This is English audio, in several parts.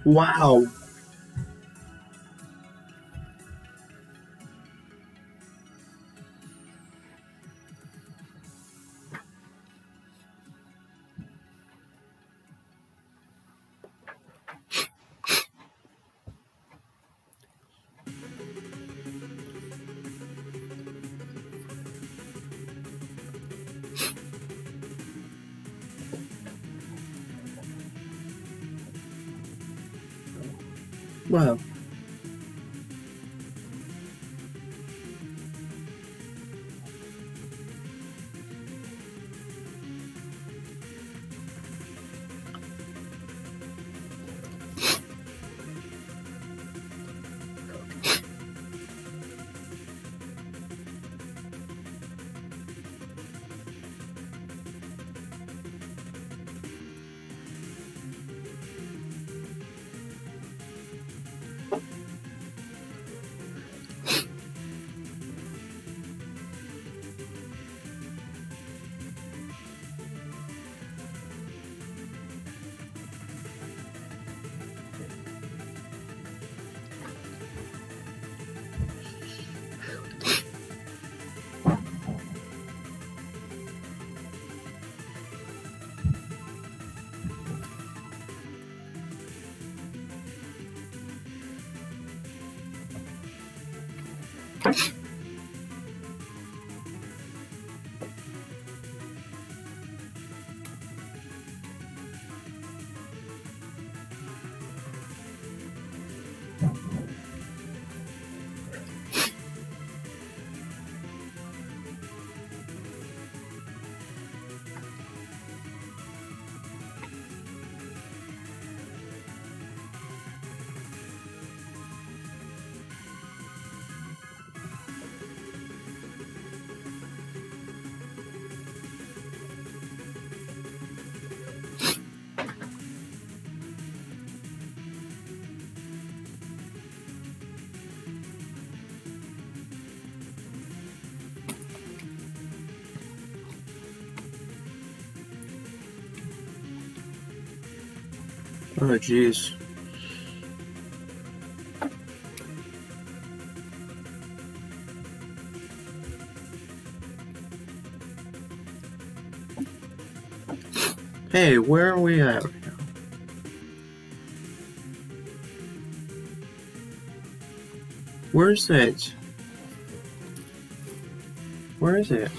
Wow. Wow. Oh, jeez. Hey, where are we at right now? Where's it? Where is it?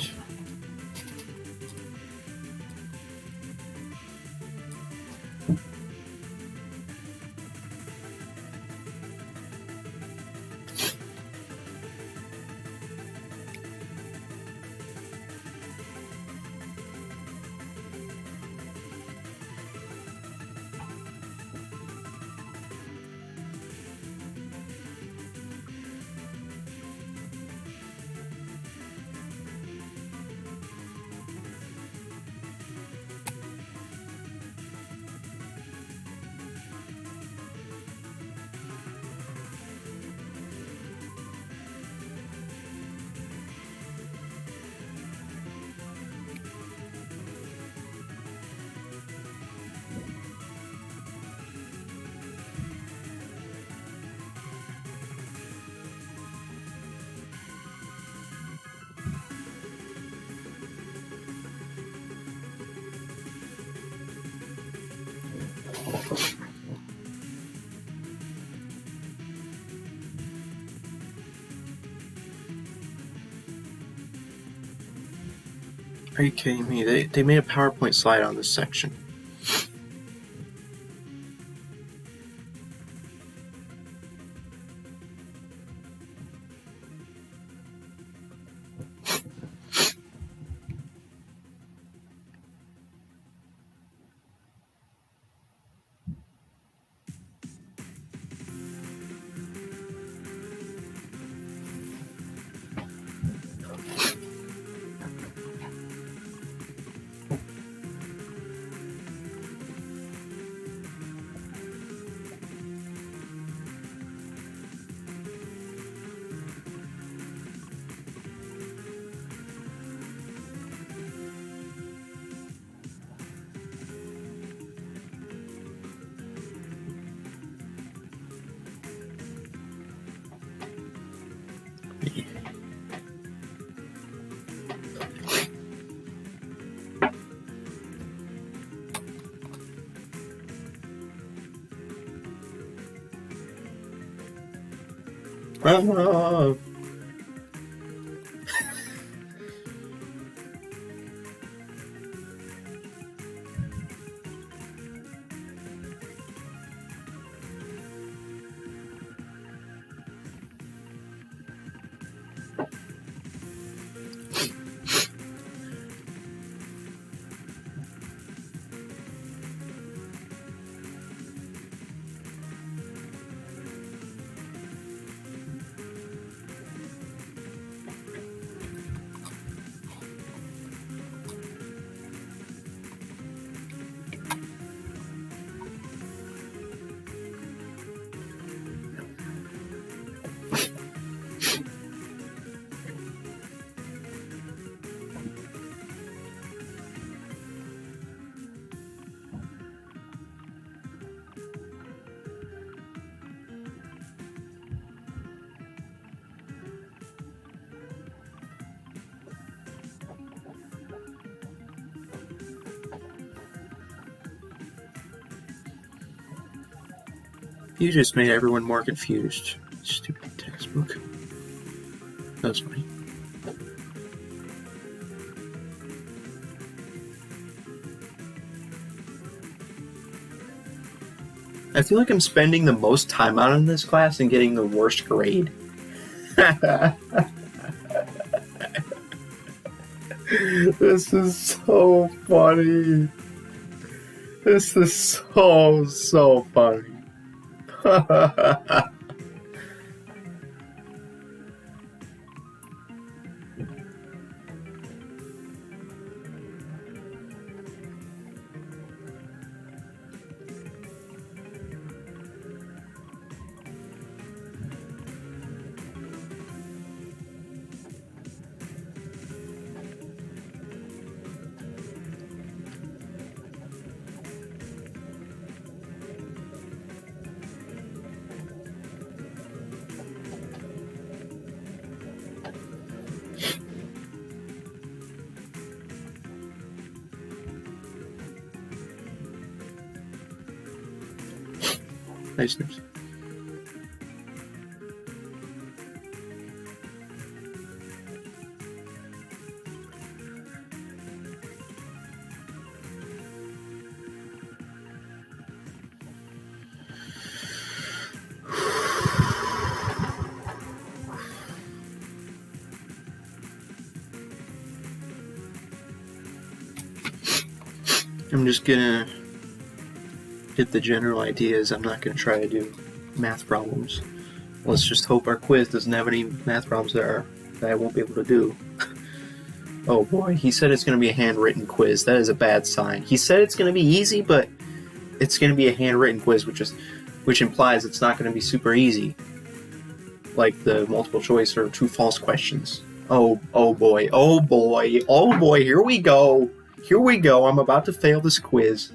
Are you kidding me? They made a PowerPoint slide on this section. You just made everyone more confused. Stupid textbook. That was funny. I feel like I'm spending the most time out in this class and getting the worst grade. This is so funny. This is so funny. Nice news. I'm just gonna get the general ideas. I'm not gonna try to do math problems. Let's just hope our quiz doesn't have any math problems that I won't be able to do. Oh boy, he said it's gonna be a handwritten quiz. That is a bad sign. He said it's gonna be easy, but it's gonna be a handwritten quiz, which implies it's not gonna be super easy. Like the multiple choice or true false questions. Oh boy, here we go. Here we go, I'm about to fail this quiz.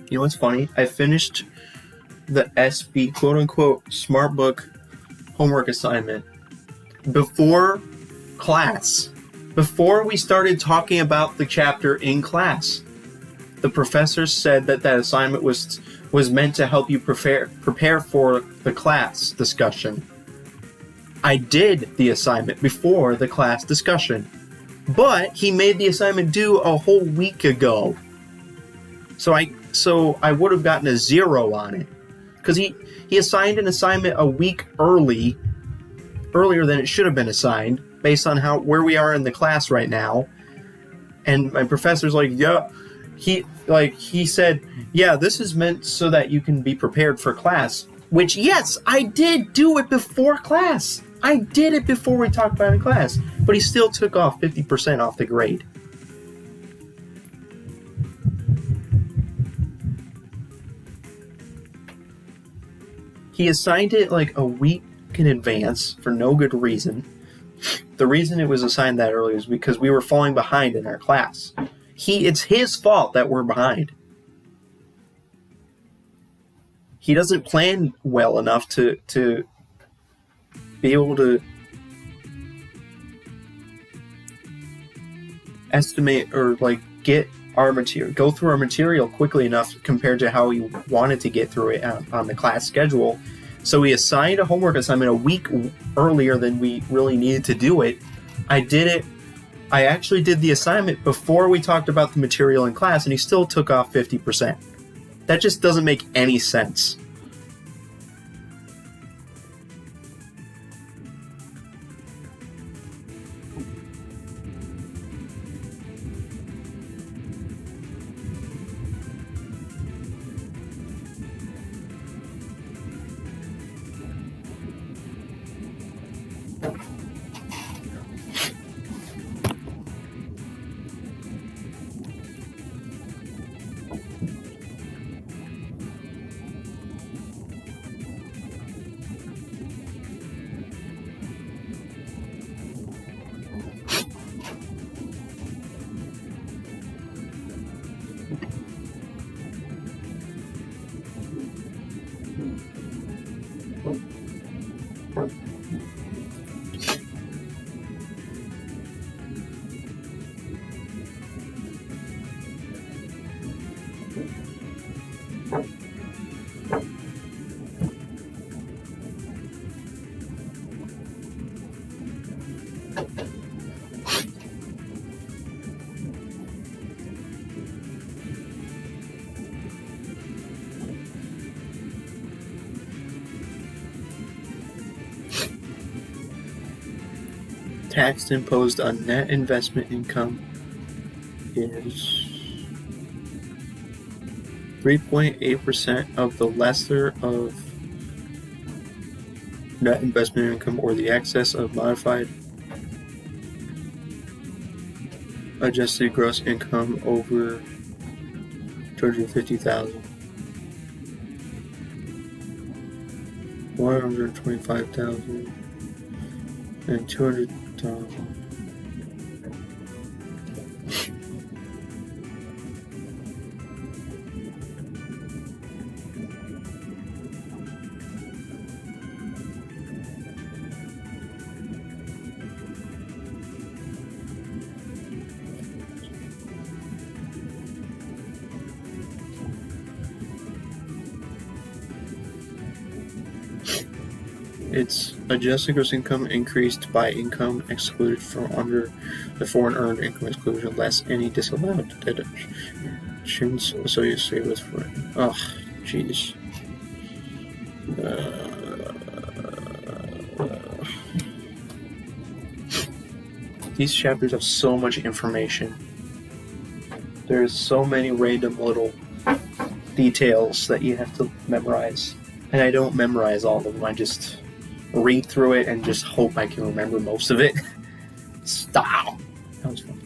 You know what's funny? I finished the SB, quote-unquote, Smart Book homework assignment before class. Before we started talking about the chapter in class. The professor said that assignment was meant to help you prepare for the class discussion. I did the assignment before the class discussion, but he made the assignment due a whole week ago. So I would have gotten a 0 on it because he assigned an assignment a week earlier than it should have been assigned based on where we are in the class right now. And my professor's like, yeah. He said, yeah, this is meant so that you can be prepared for class. Which, yes, I did do it before class. I did it before we talked about it in class. But he still took off 50% off the grade. He assigned it like a week in advance for no good reason. The reason it was assigned that early was because we were falling behind in our class. It's his fault that we're behind. He doesn't plan well enough to be able to estimate or like get our material, go through our material quickly enough compared to how he wanted to get through it on the class schedule. So he assigned a homework assignment a week earlier than we really needed to do it. I actually did the assignment before we talked about the material in class, and he still took off 50%. That just doesn't make any sense. Tax imposed on net investment income is 3.8% of the lesser of net investment income or the excess of modified adjusted gross income over $250,000, $125,000, and $200,000. Its adjusted gross income increased by income excluded from under the foreign earned income exclusion, less any disallowed deductions associated with foreign. Oh, jeez. These chapters have so much information. There's so many random little details that you have to memorize. And I don't memorize all of them, I just read through it and just hope I can remember most of it. Stop! That was fun.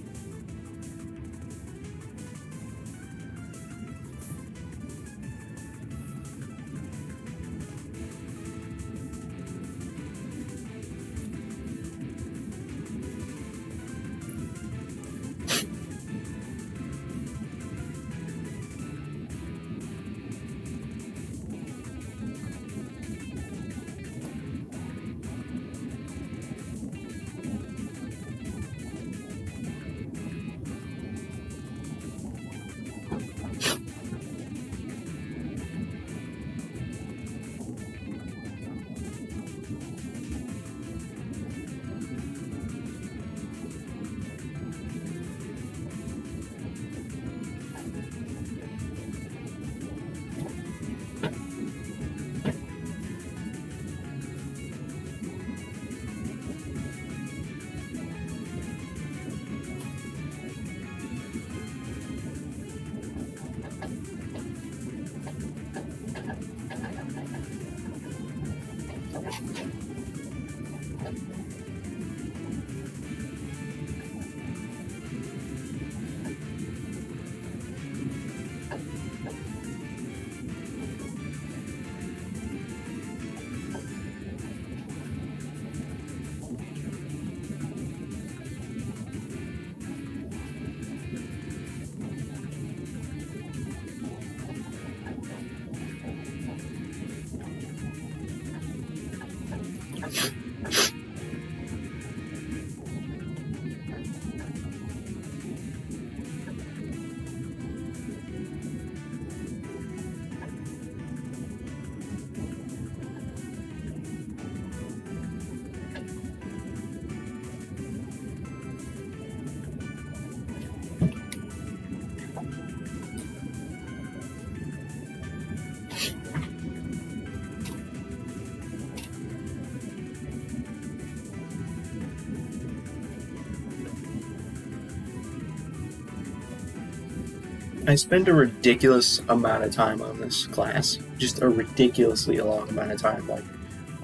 I spend a ridiculous amount of time on this class. Just a ridiculously long amount of time. Like,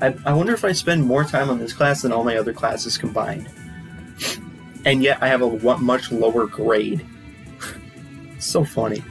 I wonder if I spend more time on this class than all my other classes combined. And yet I have a much lower grade. So funny.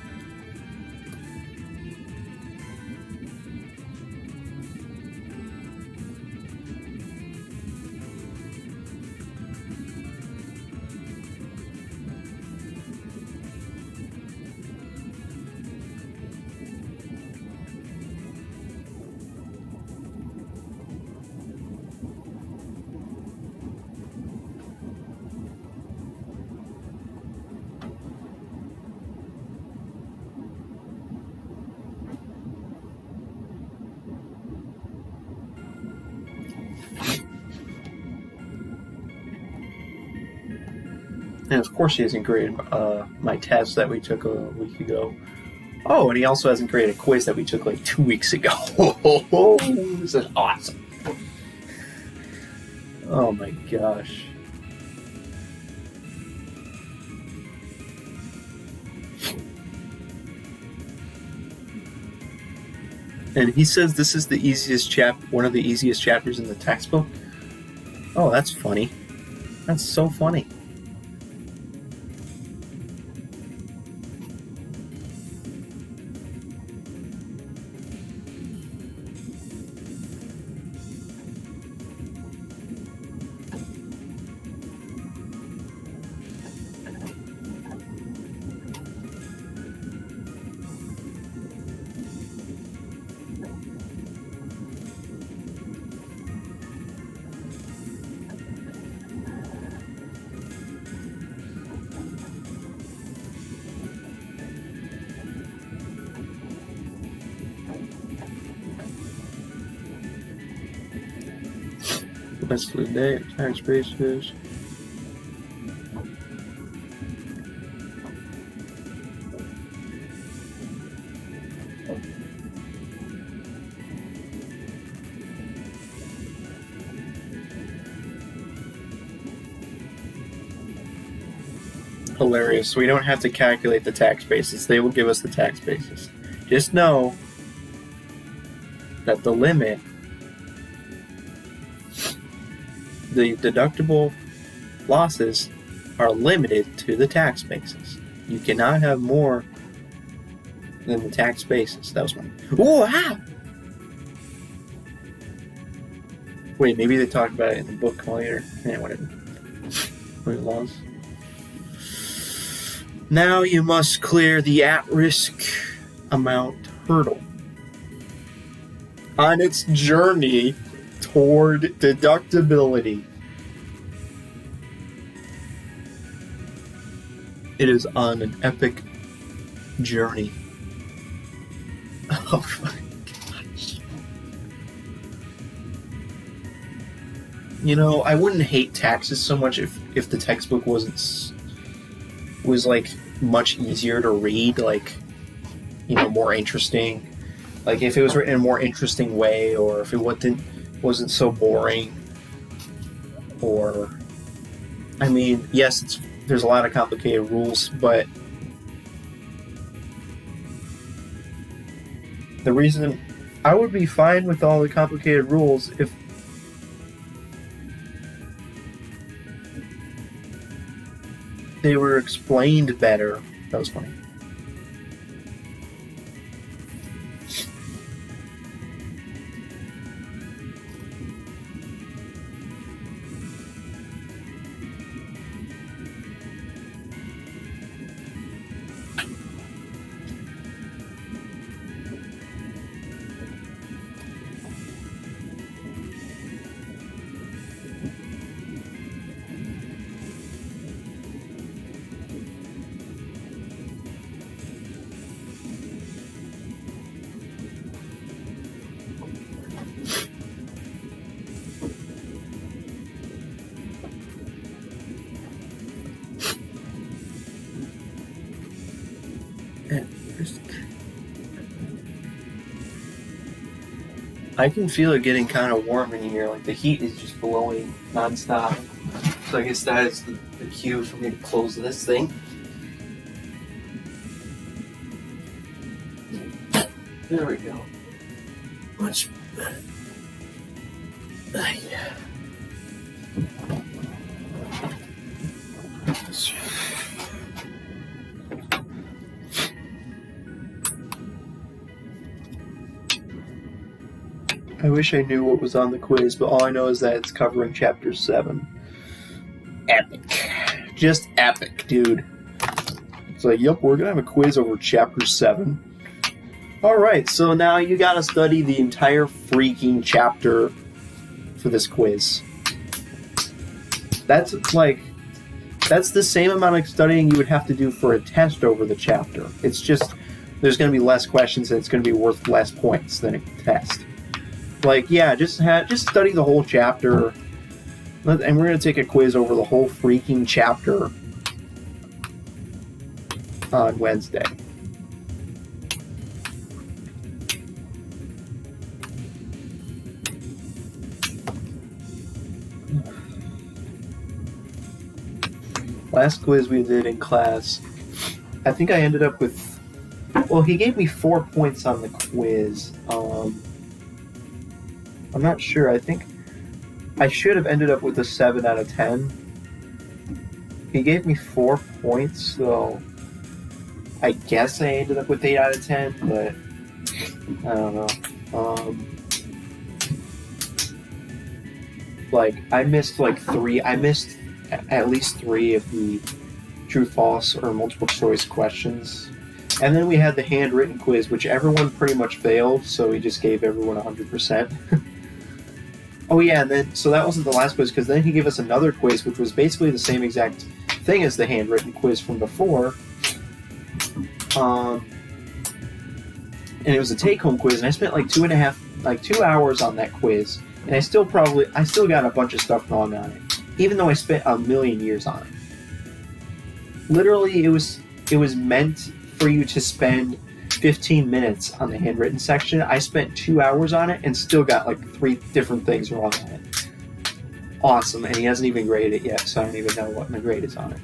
And of course he hasn't graded my test that we took a week ago. Oh, and he also hasn't graded a quiz that we took like 2 weeks ago. This is awesome. Oh my gosh. And he says this is the easiest one of the easiest chapters in the textbook. Oh, that's funny. That's so funny. That's the day, tax basis. Hilarious. So we don't have to calculate the tax basis. They will give us the tax basis. Just know that the limit, the deductible losses, are limited to the tax basis. You cannot have more than the tax basis. That was one. Ooh, ah! Wait, maybe they talk about it in the book later. Yeah, whatever. Limit laws. Now you must clear the at-risk amount hurdle. On its journey toward deductibility. It is on an epic journey. Oh my gosh. You know, I wouldn't hate taxes so much if the textbook was like much easier to read, like, you know, more interesting. Like if it was written in a more interesting way, or if it wasn't so boring. Or, I mean, yes, there's a lot of complicated rules, but the reason I would be fine with all the complicated rules if they were explained better. That was funny. I can feel it getting kind of warm in here. Like the heat is just blowing nonstop. So I guess that is the cue for me to close this thing. There we go. Much better. Yeah. I wish I knew what was on the quiz, but all I know is that it's covering chapter 7. Epic. Just epic, dude. It's like, yep, we're gonna have a quiz over chapter 7. Alright, so now you gotta study the entire freaking chapter for this quiz. That's the same amount of studying you would have to do for a test over the chapter. It's just, there's gonna be less questions and it's gonna be worth less points than a test. Like, yeah, just study the whole chapter, and we're gonna take a quiz over the whole freaking chapter on Wednesday. Last quiz we did in class, I think I ended up with, well, he gave me 4 points on the quiz. I'm not sure. I think I should have ended up with a 7 out of 10. He gave me 4 points, so I guess I ended up with 8 out of 10, but I don't know. Like, I missed like 3. I missed at least 3 of the true, false, or multiple choice questions. And then we had the handwritten quiz, which everyone pretty much failed, so we just gave everyone 100%. Oh yeah, and then, so that wasn't the last quiz, because then he gave us another quiz, which was basically the same exact thing as the handwritten quiz from before. And it was a take-home quiz, and I spent like 2 hours on that quiz, and I still got a bunch of stuff wrong on it, even though I spent a million years on it. Literally, it was meant for you to spend 15 minutes on the handwritten section. I spent 2 hours on it and still got like 3 different things wrong on it. Awesome, and he hasn't even graded it yet, so I don't even know what my grade is on it.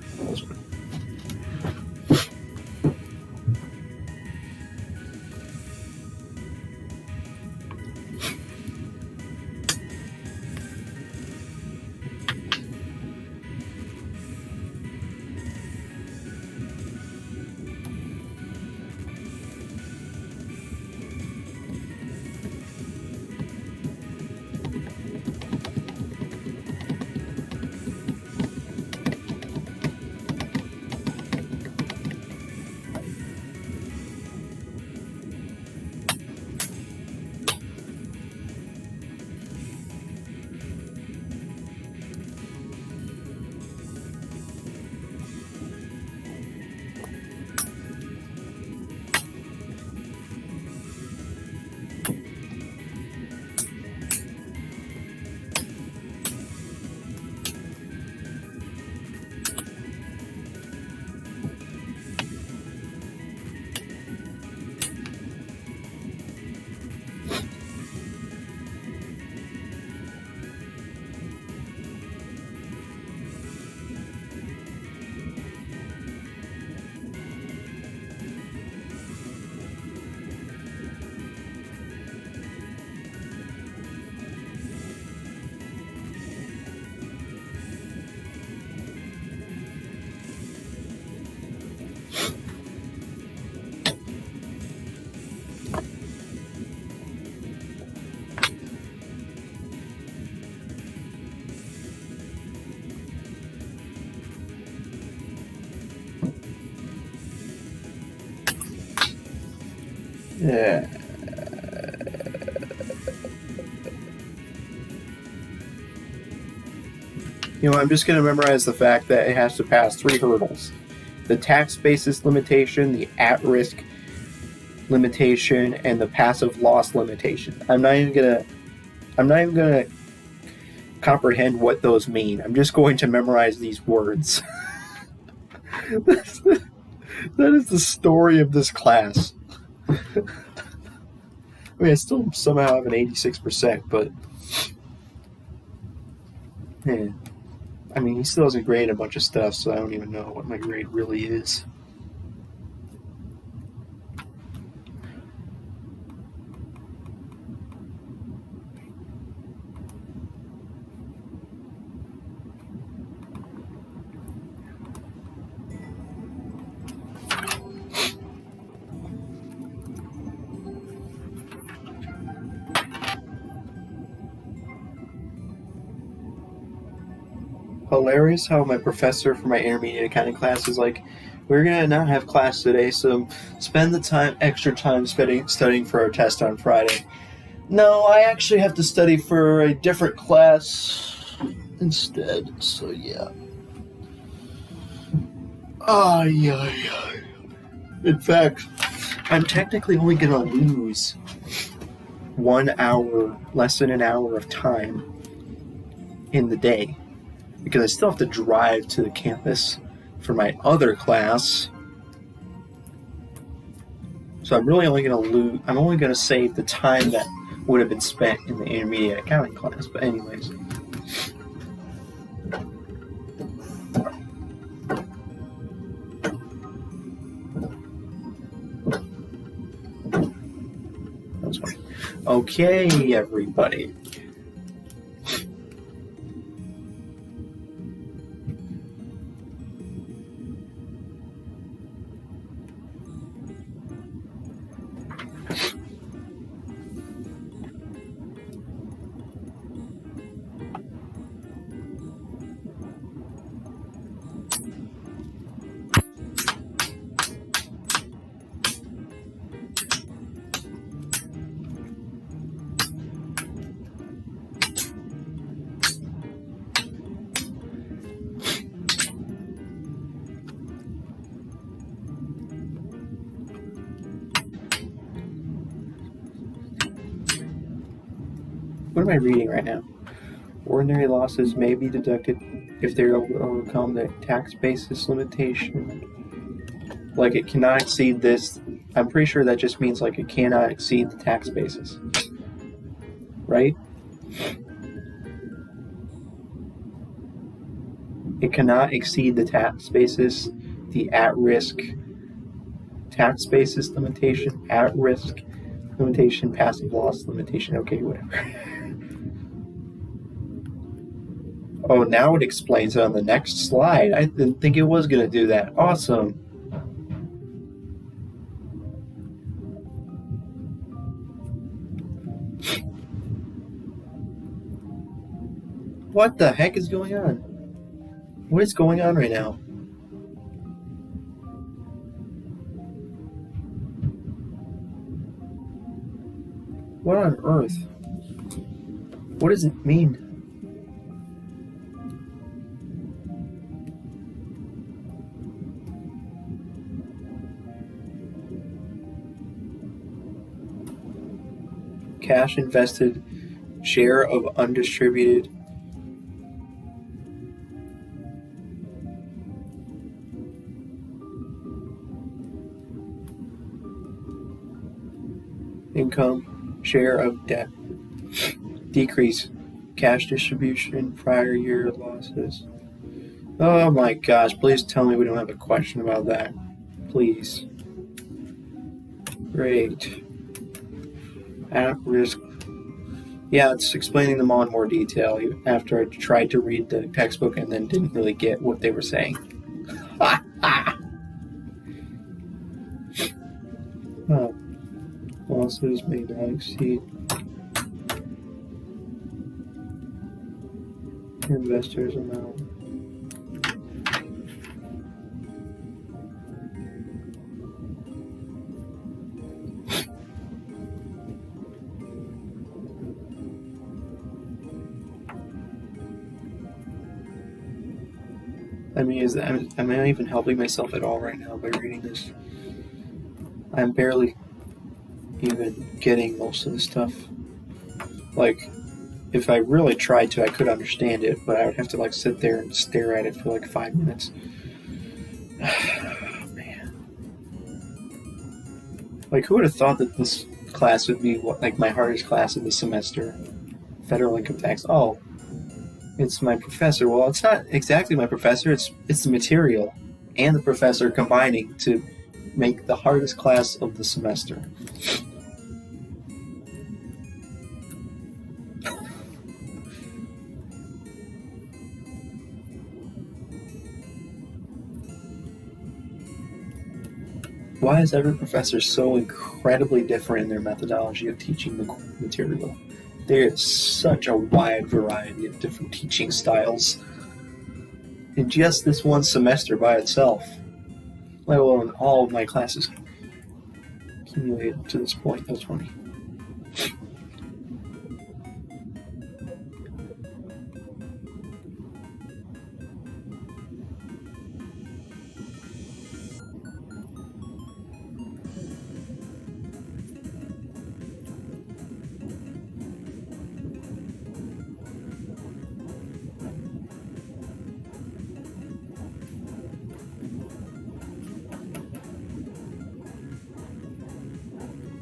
Yeah. You know, I'm just going to memorize the fact that it has to pass 3 hurdles. The tax basis limitation, the at-risk limitation, and the passive loss limitation. I'm not even gonna comprehend what those mean. I'm just going to memorize these words. That is the story of this class. I mean, I still somehow have an 86%, but yeah. I mean, he still doesn't grade a bunch of stuff, so I don't even know what my grade really is. hilarious how my professor for my intermediate accounting class is like, we're gonna not have class today, so spend the extra time studying for our test on Friday. No, I actually have to study for a different class instead, so yeah. Yeah. In fact, I'm technically only gonna lose 1 hour, less than an hour of time in the day, because I still have to drive to the campus for my other class. So I'm really only going to save the time that would have been spent in the intermediate accounting class. But anyways. That's fine. Okay, everybody. What am I reading right now? Ordinary losses may be deducted if they overcome the tax basis limitation. Like, it cannot exceed this. I'm pretty sure that just means like it cannot exceed the tax basis. Right? It cannot exceed the tax basis, the at-risk tax basis limitation, at-risk limitation, passive loss limitation, okay, whatever. Oh, now it explains it on the next slide. I didn't think it was going to do that. Awesome. What the heck is going on? What is going on right now? What on earth? What does it mean? Cash invested, share of undistributed income, share of debt, decrease, cash distribution, prior year losses. Oh my gosh, please tell me we don't have a question about that. Please. Great. At risk. Yeah, it's explaining them all in more detail after I tried to read the textbook and then didn't really get what they were saying. Oh. Losses may not exceed investors' amount. I mean, am I even helping myself at all right now by reading this? I'm barely even getting most of the stuff. Like, if I really tried to, I could understand it, but I would have to like sit there and stare at it for like 5 minutes. Oh, man. Like, who would have thought that this class would be like my hardest class of the semester? Federal income tax. Oh, it's my professor. Well, it's not exactly my professor. It's the material and the professor combining to make the hardest class of the semester. Why is every professor so incredibly different in their methodology of teaching the material? There is such a wide variety of different teaching styles. in just this one semester by itself, let alone all of my classes accumulated to this point. That's funny.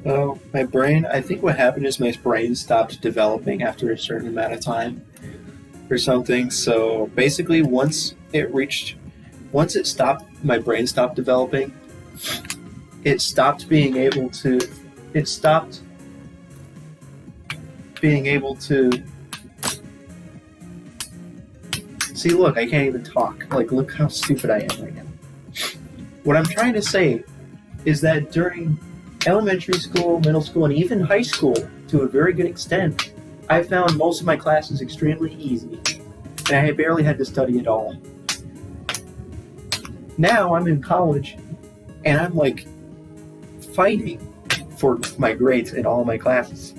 Oh, my brain, I think what happened is my brain stopped developing after a certain amount of time or something. So basically, once it stopped, my brain stopped developing, it stopped being able to, it stopped being able to, see, look, I can't even talk. Like, look how stupid I am right now. What I'm trying to say is that during elementary school, middle school, and even high school, to a very good extent, I found most of my classes extremely easy, and I barely had to study at all. Now I'm in college, and I'm like fighting for my grades in all my classes.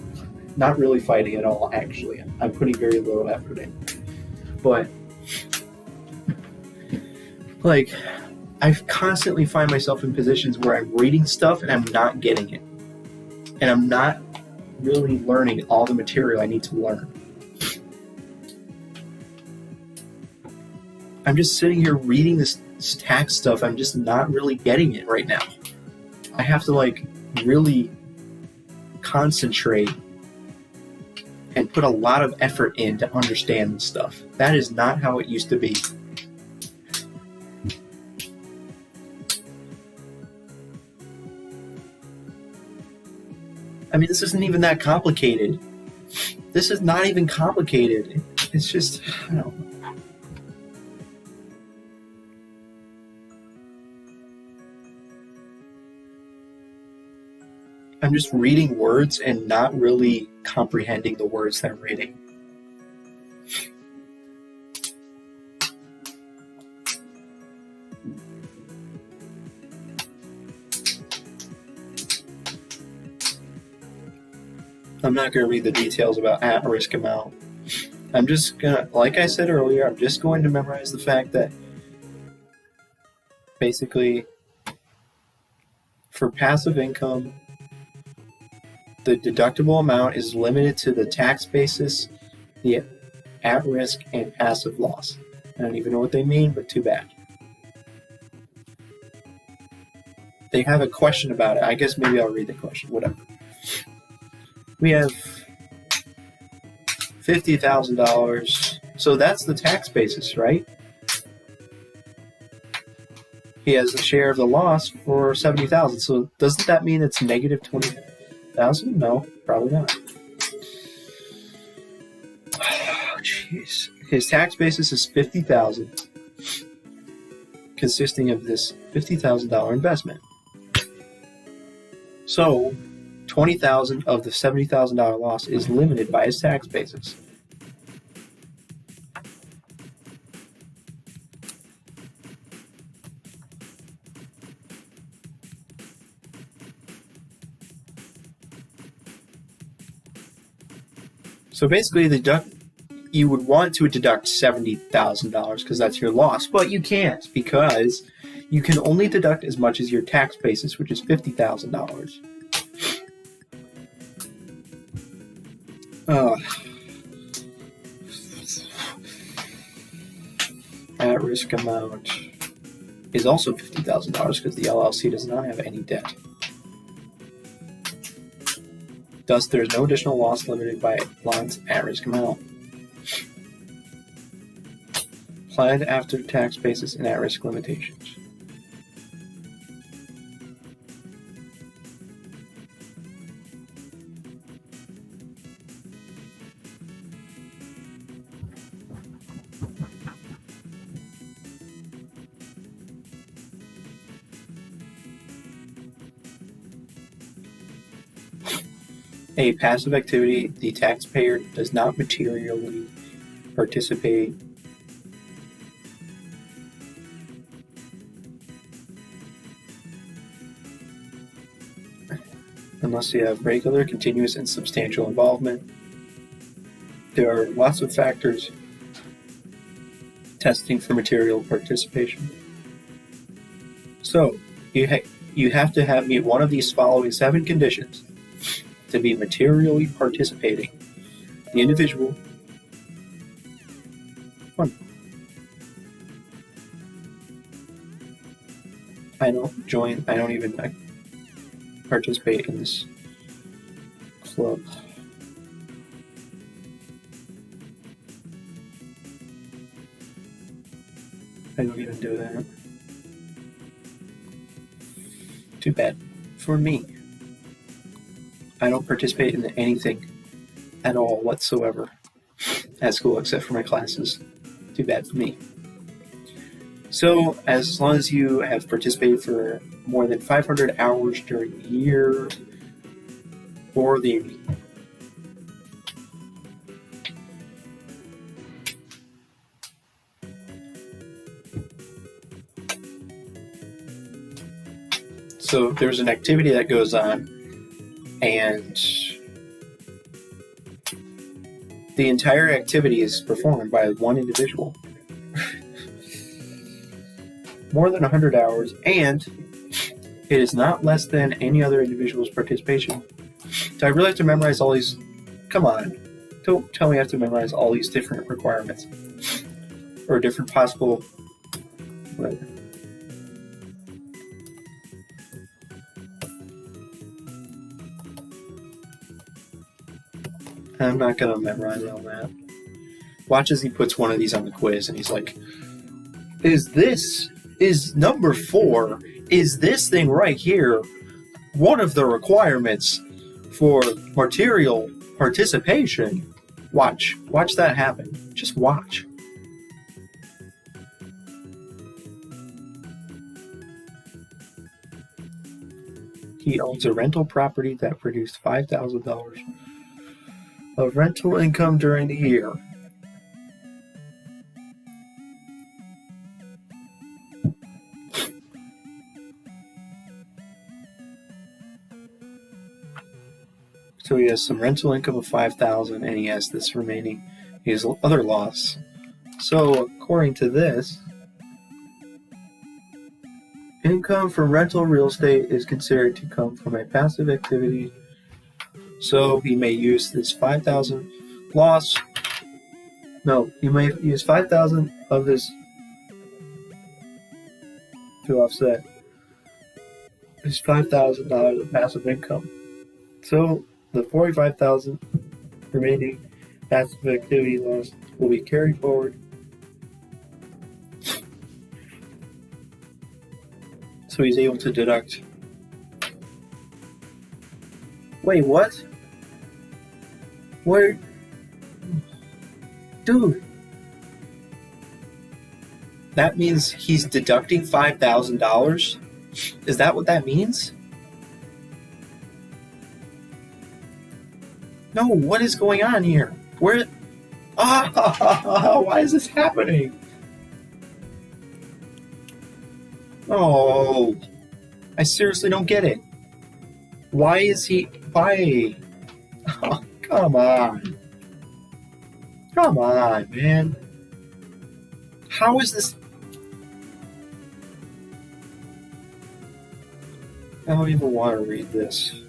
Not really fighting at all, actually. I'm putting very little effort in. But, like, I constantly find myself in positions where I'm reading stuff and I'm not getting it. And I'm not really learning all the material I need to learn. I'm just sitting here reading this tax stuff. I'm just not really getting it right now. I have to, like, really concentrate and put a lot of effort in to understand this stuff. That is not how it used to be. I mean, this isn't even that complicated. This is not even complicated. It's just, I don't know. I'm just reading words and not really comprehending the words that I'm reading. I'm not going to read the details about at-risk amount. I'm just going to, like I said earlier, I'm just going to memorize the fact that basically for passive income, the deductible amount is limited to the tax basis, the at-risk, and passive loss. I don't even know what they mean, but too bad. They have a question about it. I guess maybe I'll read the question, whatever. We have $50,000. So that's the tax basis, right? He has a share of the loss for $70,000. So doesn't that mean it's negative $20,000? No, probably not. Oh, jeez. His tax basis is $50,000, consisting of this $50,000 investment. So $20,000 of the $70,000 loss is limited by his tax basis. So basically, you would want to deduct $70,000 because that's your loss, but you can't because you can only deduct as much as your tax basis, which is $50,000. At-risk amount is also $50,000 because the LLC does not have any debt. Thus, there is no additional loss limited by Line's at-risk amount. Applied after-tax basis and at-risk limitations. A passive activity, the taxpayer does not materially participate unless you have regular, continuous, and substantial involvement. There are lots of factors testing for material participation. So, you have to meet one of these following 7 conditions to be materially participating. The individual. I don't even participate in this club. I don't even do that. Too bad for me. I don't participate in anything at all whatsoever at school except for my classes. Too bad for me. So, as long as you have participated for more than 500 hours during the year, or the So there's an activity that goes on, and the entire activity is performed by one individual. More than 100 hours, and it is not less than any other individual's participation. Do I really have to memorize all these? Come on. Don't tell me I have to memorize all these different requirements. Or different possible... Whatever. I'm not going to memorize all that. Watch as he puts one of these on the quiz and he's like, is number 4, is this thing right here one of the requirements for material participation? Watch that happen. Just watch. He owns a rental property that produced $5,000 of rental income during the year. So he has some rental income of $5,000, and he has this remaining. He has other loss. So according to this, income from rental real estate is considered to come from a passive activity. So he may use this 5,000 loss. No, he may use 5,000 of this to offset his $5,000 of passive income. So the 45,000 remaining passive activity loss will be carried forward. So he's able to deduct. Wait, what? Where? Dude. That means he's deducting $5,000? Is that what that means? No, what is going on here? Where? Why is this happening? Oh, I seriously don't get it. Why is he... Why? Oh, come on. Come on, man. How is this... I don't even want to read this.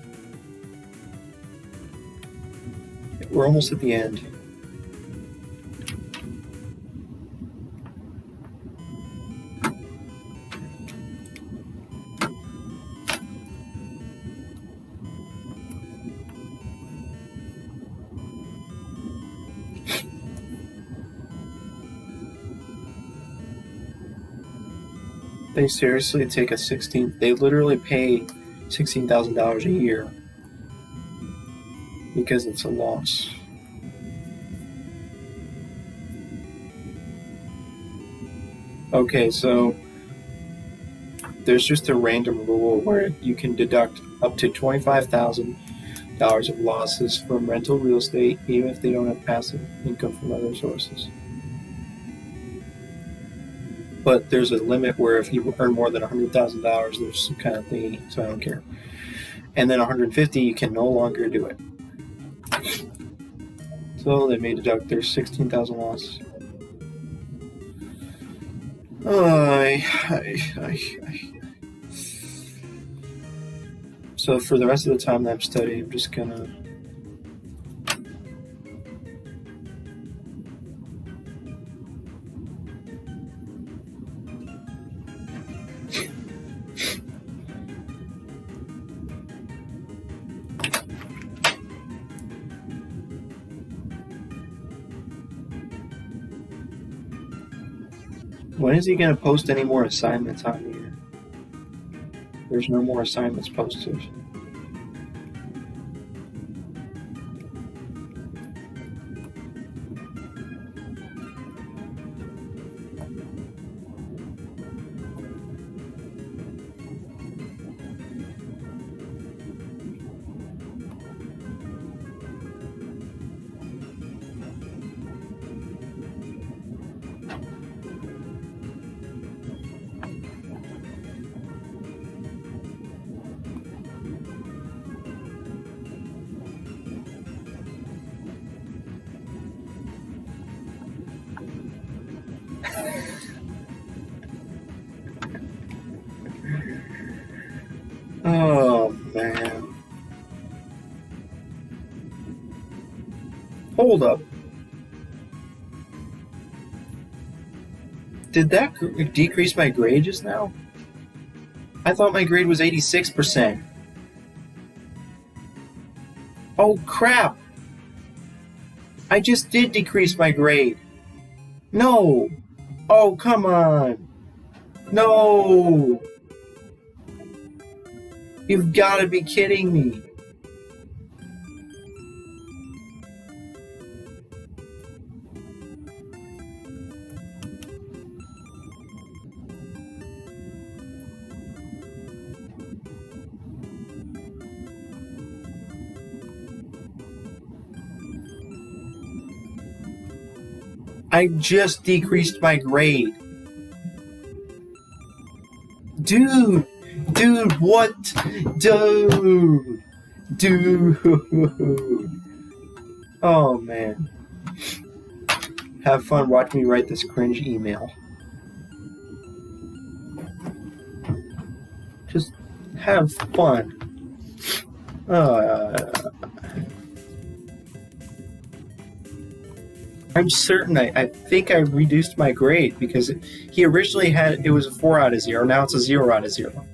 We're almost at the end. They seriously take they literally pay $16,000 a year because it's a loss. Okay, so there's just a random rule where you can deduct up to $25,000 of losses from rental real estate even if they don't have passive income from other sources. But there's a limit where if you earn more than $100,000, there's some kind of thingy, so I don't care. and then 150, you can no longer do it. So they may deduct their 16,000 loss. So for the rest of the time that I'm studying, I'm just gonna When is he going to post any more assignments on here? There's no more assignments posted. Oh, man. Hold up. Did that decrease my grade just now? I thought my grade was 86%. Oh, crap. I just did decrease my grade. No. Oh, come on. No. You've got to be kidding me. I just decreased my grade. Dude, what? Dude. Oh, man. Have fun watching me write this cringe email. Just have fun. I'm certain I think I reduced my grade because he originally had it was a 4 out of 0. Now it's a 0 out of 0.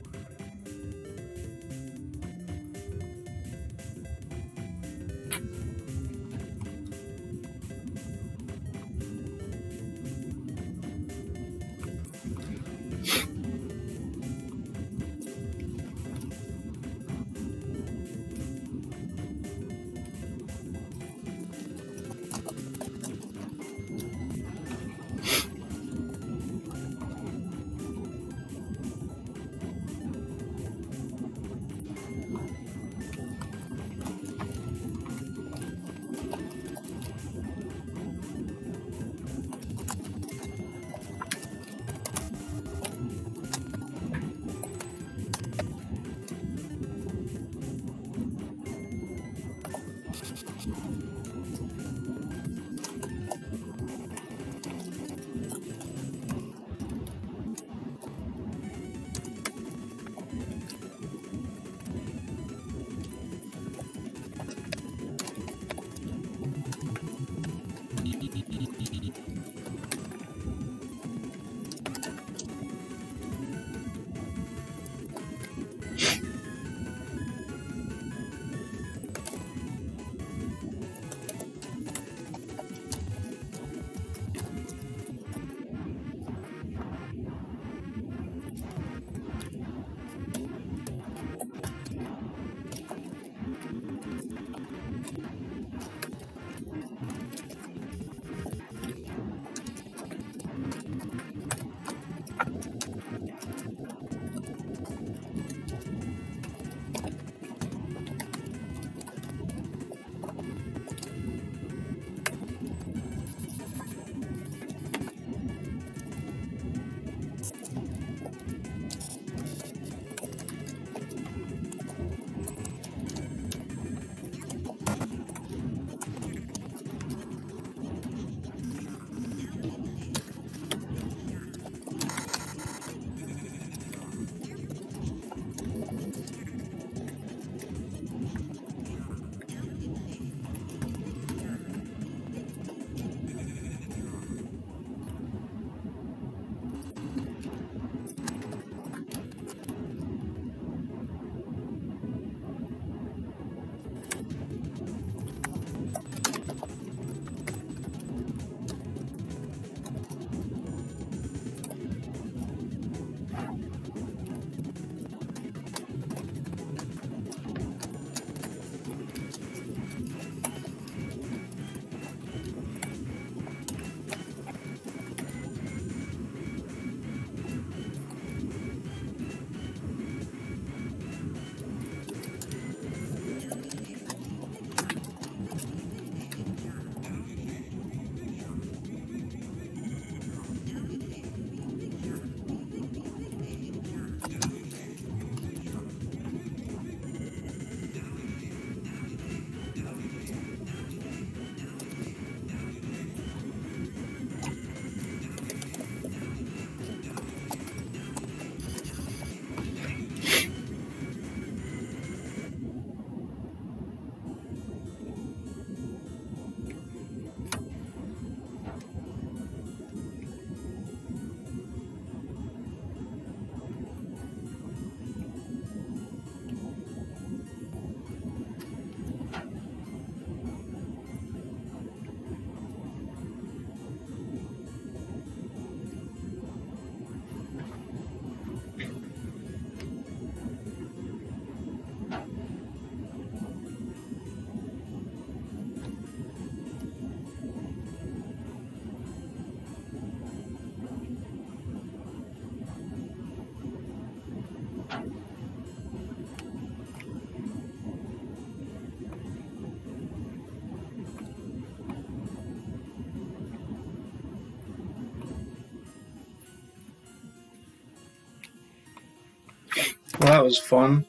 Well, that was fun.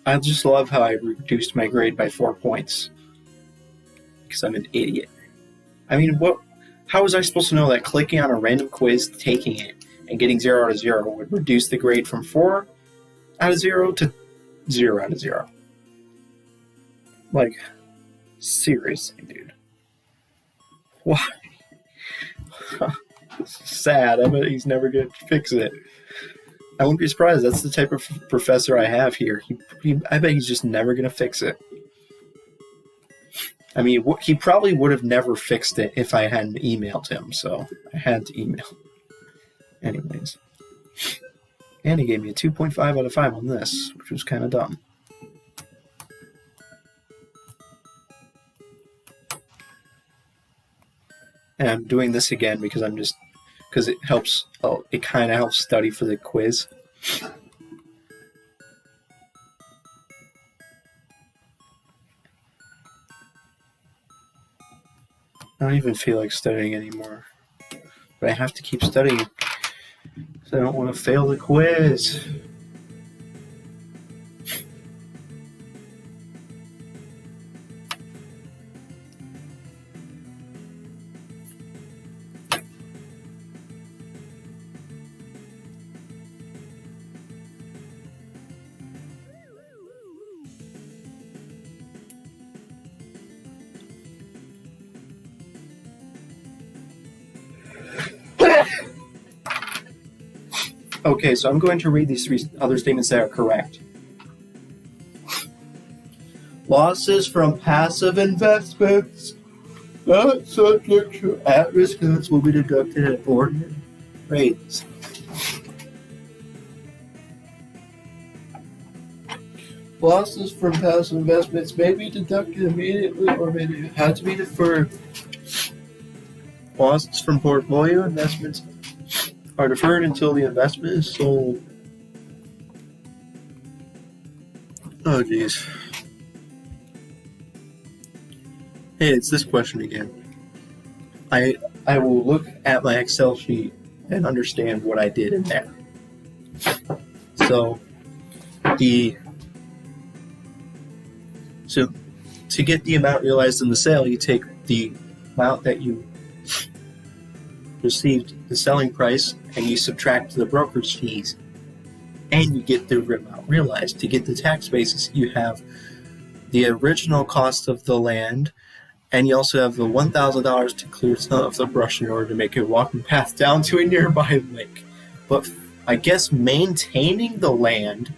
I just love how I reduced my grade by 4 points. Because I'm an idiot. I mean, how was I supposed to know that clicking on a random quiz, taking it, and getting 0 out of 0 would reduce the grade from 4 out of 0 to 0 out of 0? Like, seriously, dude. Why? Sad. I bet he's never going to fix it. I wouldn't be surprised. That's the type of professor I have here. I bet he's just never going to fix it. I mean, he probably would have never fixed it if I hadn't emailed him, so I had to email. Anyways. And he gave me a 2.5 out of 5 on this, which was kind of dumb. And I'm doing this again because it helps. Oh, it kind of helps study for the quiz. I don't even feel like studying anymore, but I have to keep studying because I don't want to fail the quiz. Okay, so I'm going to read these 3 other statements that are correct. Losses from passive investments not subject to at-risk events will be deducted at ordinary rates. Losses from passive investments may be deducted immediately or may have to be deferred. Losses from portfolio investments are deferred until the investment is sold. Oh, geez. Hey, it's this question again. I will look at my Excel sheet and understand what I did in there. So to get the amount realized in the sale, you take the amount that you received, the selling price, and you subtract the broker's fees, and you get the amount realized. To get the tax basis, you have the original cost of the land, and you also have the $1,000 to clear some of the brush in order to make a walking path down to a nearby lake. But I guess maintaining the land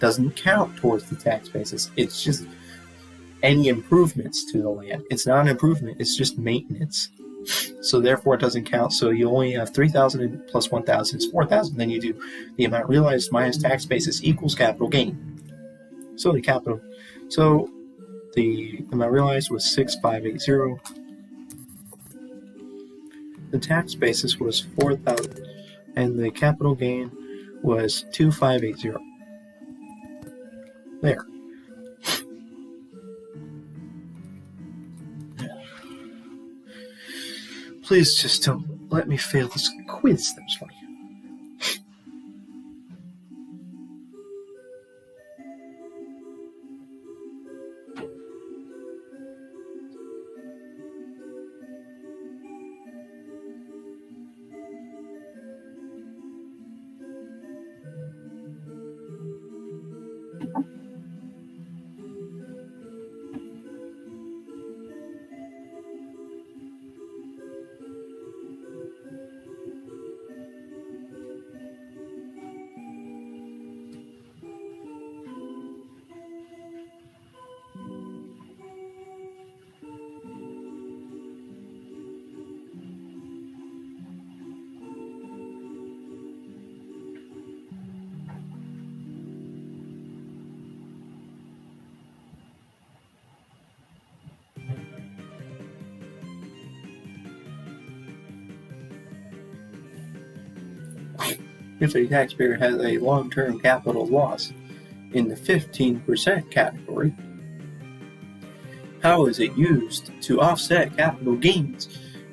doesn't count towards the tax basis. It's just any improvements to the land. It's not an improvement, it's just maintenance. So therefore it doesn't count. So you only have 3,000 plus 1,000 is 4,000. Then you do the amount realized minus tax basis equals capital gain. So the amount realized was 6,580. The tax basis was 4,000, and the capital gain was 2,580. There. Please just don't let me fail this quiz. That was funny. If a taxpayer has a long-term capital loss in the 15% category, how is it used to offset capital gains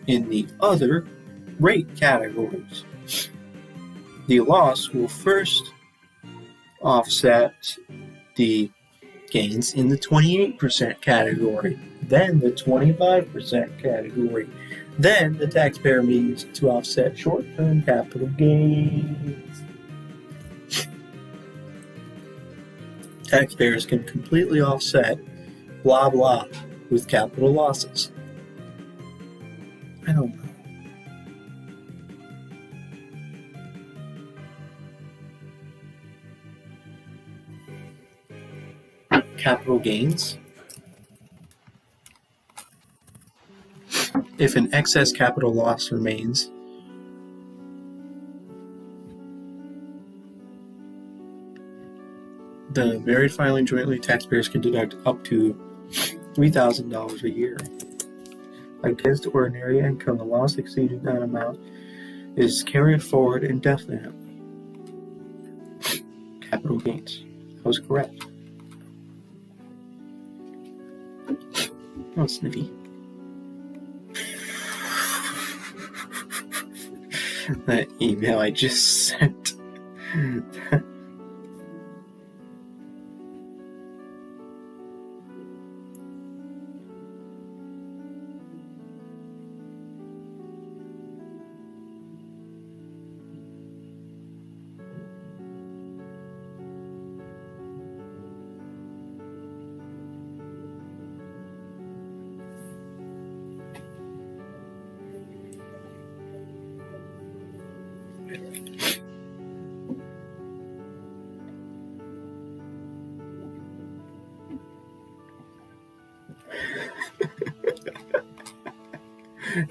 in the other rate categories? the loss will first offset the gains in the 28% category, then the 25% category. Then the taxpayer means to offset short-term capital gains. Taxpayers can completely offset blah blah with capital losses. I don't know. Capital gains. If an excess capital loss remains, the married filing jointly taxpayers can deduct up to $3,000 a year. Against ordinary income, the loss exceeding that amount is carried forward indefinitely. Capital gains. That was correct. Oh, sniffy. That email I just sent.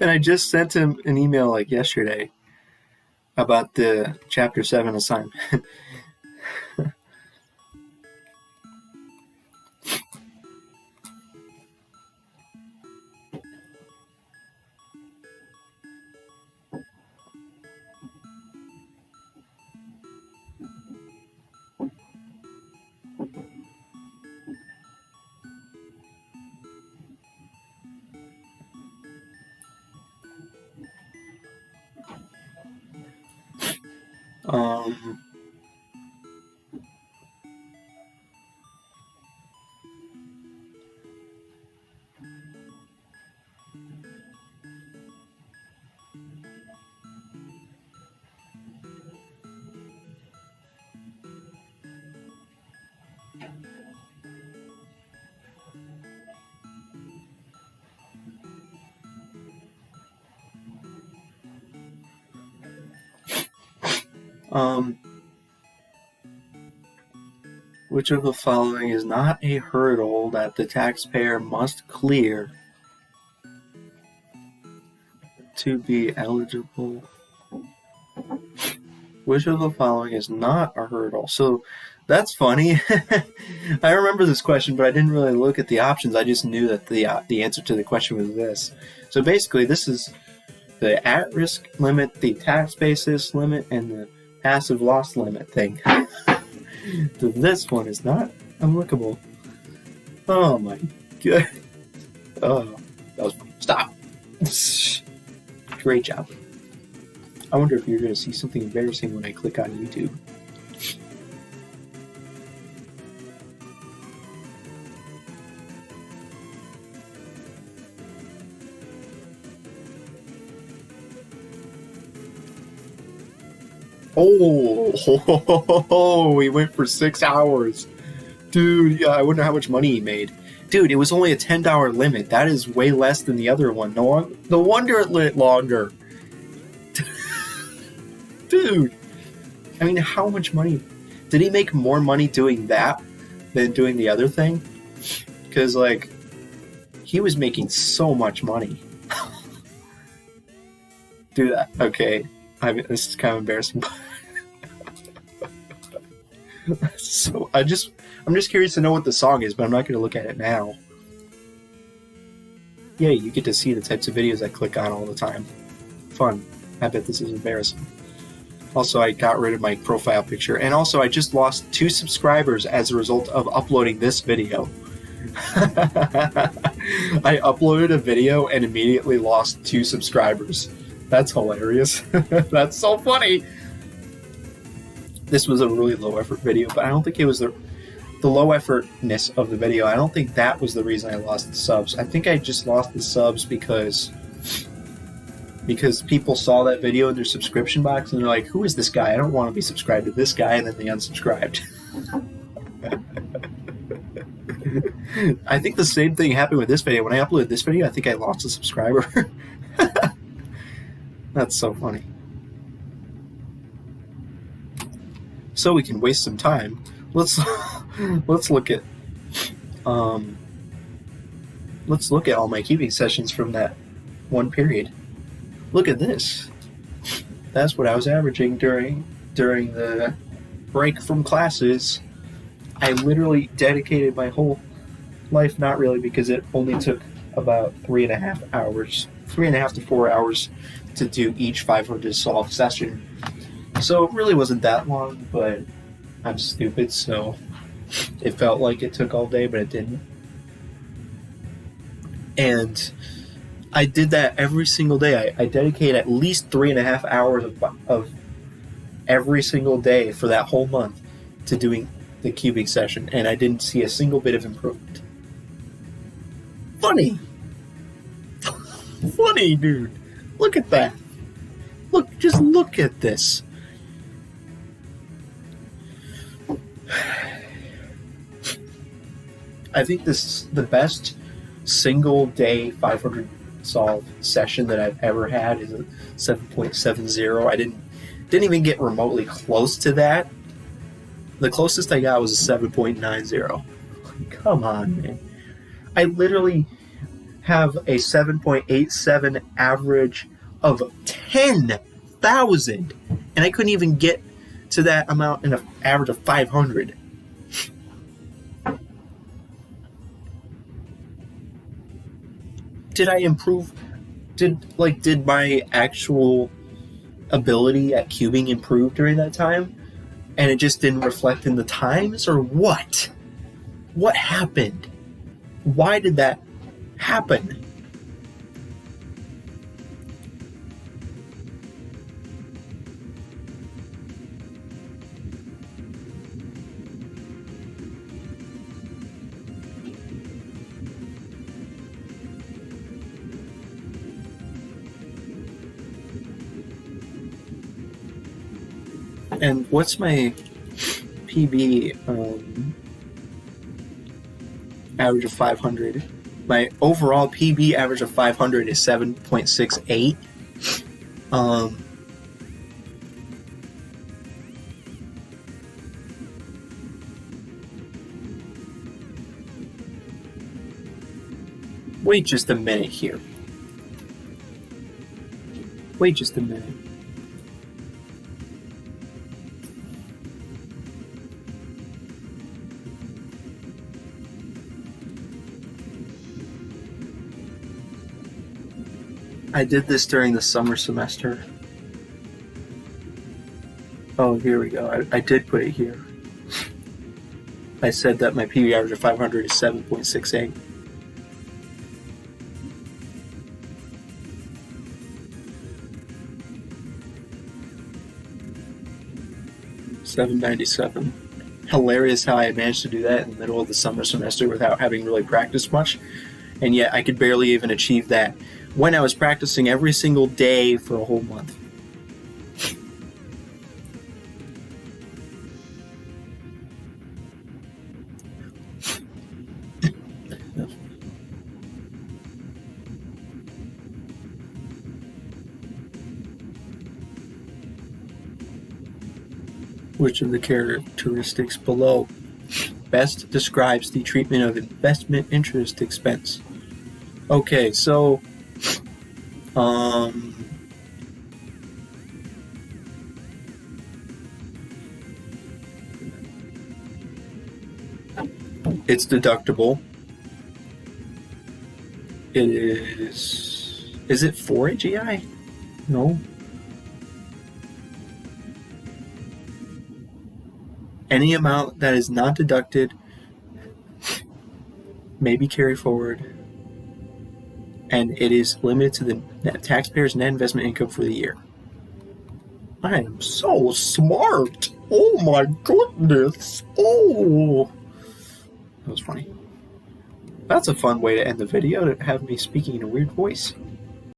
And I just sent him an email like yesterday about the Chapter 7 assignment. Which of the following is not a hurdle that the taxpayer must clear to be eligible? Which of the following is not a hurdle? So that's funny. I remember this question, but I didn't really look at the options. I just knew that the answer to the question was this. So basically, this is the at-risk limit, the tax basis limit, and the passive loss limit thing. So this one is not applicable. Oh my god. Oh, that was funny. Stop. Great job. I wonder if you're going to see something embarrassing when I click on YouTube. Oh, we went for 6 hours. Dude, yeah, I wonder how much money he made. Dude, it was only a $10 limit. That is way less than the other one. No wonder it lit longer. Dude, I mean, how much money? Did he make more money doing that than doing the other thing? Because, like, he was making so much money. Dude, okay. This is kind of embarrassing. So I'm just curious to know what the song is, but I'm not going to look at it now. Yay, you get to see the types of videos I click on all the time. Fun. I bet this is embarrassing. Also, I got rid of my profile picture, and also I just lost 2 subscribers as a result of uploading this video. I uploaded a video and immediately lost 2 subscribers. That's hilarious. That's so funny. this was a really low effort video, but I don't think it was the low effortness of the video. I don't think that was the reason I lost the subs. I think I just lost the subs because people saw that video in their subscription box and they're like, who is this guy? I don't want to be subscribed to this guy, and then they unsubscribed. I think the same thing happened with this video. When I uploaded this video, I think I lost a subscriber. That's so funny. So we can waste some time. Let's look at all my cubing sessions from that one period. Look at this. That's what I was averaging during the break from classes. I literally dedicated my whole life, not really, because it only took about 3.5 to 4 hours to do each 500 solve session. So it really wasn't that long, but I'm stupid, so it felt like it took all day, but it didn't. And I did that every single day. I dedicated at least 3.5 hours of every single day for that whole month to doing the cubing session, and I didn't see a single bit of improvement. Funny! Funny, dude! Look at that! Just look at this! I think this is the best single day 500 solve session that I've ever had is a 7.70. I didn't even get remotely close to that. The closest I got was a 7.90. Come on, man. I literally have a 7.87 average of 10,000, and I couldn't even get to that amount in an average of 500. Did I improve? Did my actual ability at cubing improve during that time? And it just didn't reflect in the times, or what? What happened? Why did that happen? And what's my PB average of 500? My overall PB average of 500 is 7.68. Wait just a minute here. Wait just a minute. I did this during the summer semester. Oh, here we go. I did put it here. I said that my PB average of 500 is 7.68. $7.97. Hilarious how I managed to do that in the middle of the summer semester without having really practiced much, and yet I could barely even achieve that when I was practicing every single day for a whole month. Which of the characteristics below best describes the treatment of investment interest expense? Okay, so it's deductible. It is it for AGI? No. Any amount that is not deducted may be carried forward, and it is limited to the taxpayer's net investment income for the year. I am so smart. Oh my goodness. Oh. That was funny. That's a fun way to end the video, to have me speaking in a weird voice.